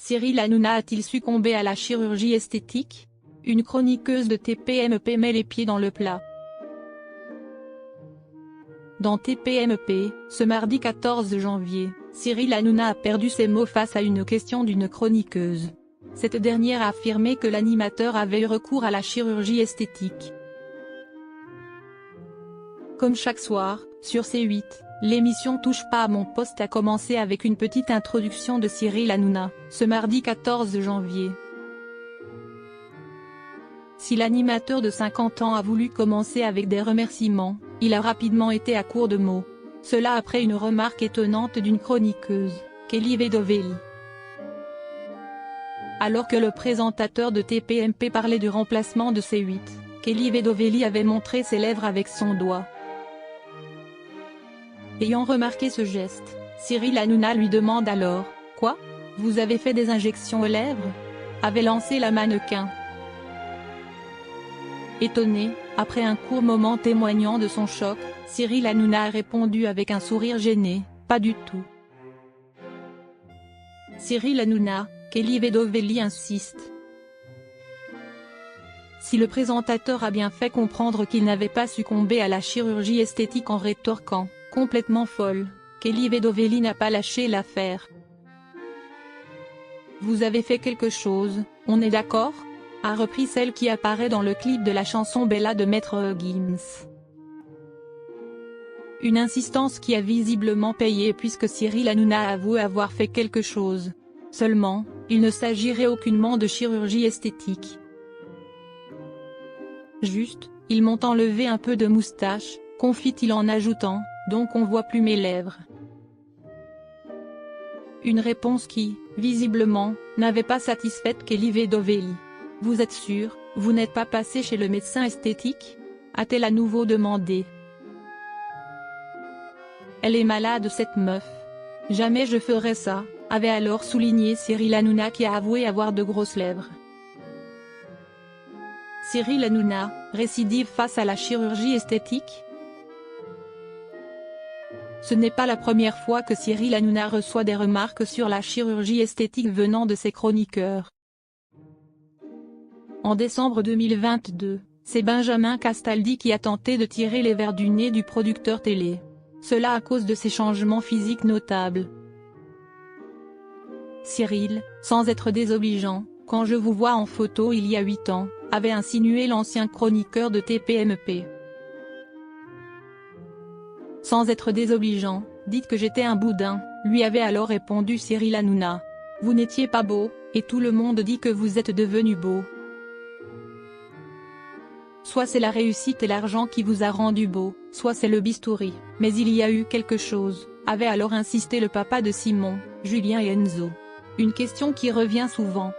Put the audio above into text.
Cyril Hanouna a-t-il succombé à la chirurgie esthétique? Une chroniqueuse de TPMP met les pieds dans le plat. Dans TPMP, ce mardi 14 janvier, Cyril Hanouna a perdu ses mots face à une question d'une chroniqueuse. Cette dernière a affirmé que l'animateur avait eu recours à la chirurgie esthétique. Comme chaque soir, sur C8, l'émission Touche pas à mon poste a commencé avec une petite introduction de Cyril Hanouna, ce mardi 14 janvier. Si l'animateur de 50 ans a voulu commencer avec des remerciements, il a rapidement été à court de mots. Cela après une remarque étonnante d'une chroniqueuse, Kelly Vedovely. Alors que le présentateur de TPMP parlait du remplacement de C8, Kelly Vedovely avait montré ses lèvres avec son doigt. Ayant remarqué ce geste, Cyril Hanouna lui demande alors « Quoi? Vous avez fait des injections aux lèvres ?» avait lancé la mannequin. Étonné, après un court moment témoignant de son choc, Cyril Hanouna a répondu avec un sourire gêné « Pas du tout. » Cyril Hanouna, Kelly Vedovely insiste. Si le présentateur a bien fait comprendre qu'il n'avait pas succombé à la chirurgie esthétique en rétorquant « Complètement folle », Kelly Vedovely n'a pas lâché l'affaire. « Vous avez fait quelque chose, on est d'accord ?» a repris celle qui apparaît dans le clip de la chanson Bella de Maître Gims. Une insistance qui a visiblement payé puisque Cyril Hanouna a avoué avoir fait quelque chose. Seulement, il ne s'agirait aucunement de chirurgie esthétique. Juste, ils m'ont enlevé un peu de moustache, confie-t-il en ajoutant, donc on voit plus mes lèvres. Une réponse qui, visiblement, n'avait pas satisfait Kelly Vedovely. Vous êtes sûr, vous n'êtes pas passé chez le médecin esthétique? A-t-elle à nouveau demandé. Elle est malade cette meuf. Jamais je ferais ça, avait alors souligné Cyril Hanouna qui a avoué avoir de grosses lèvres. Cyril Hanouna, récidive face à la chirurgie esthétique? Ce n'est pas la première fois que Cyril Hanouna reçoit des remarques sur la chirurgie esthétique venant de ses chroniqueurs. En décembre 2022, c'est Benjamin Castaldi qui a tenté de tirer les vers du nez du producteur télé. Cela à cause de ses changements physiques notables. Cyril, sans être désobligeant, quand je vous vois en photo il y a 8 ans, avait insinué l'ancien chroniqueur de TPMP. Sans être désobligeant, dites que j'étais un boudin, lui avait alors répondu Cyril Hanouna. Vous n'étiez pas beau, et tout le monde dit que vous êtes devenu beau. Soit c'est la réussite et l'argent qui vous a rendu beau, soit c'est le bistouri, mais il y a eu quelque chose, avait alors insisté le papa de Simon, Julien et Enzo. Une question qui revient souvent,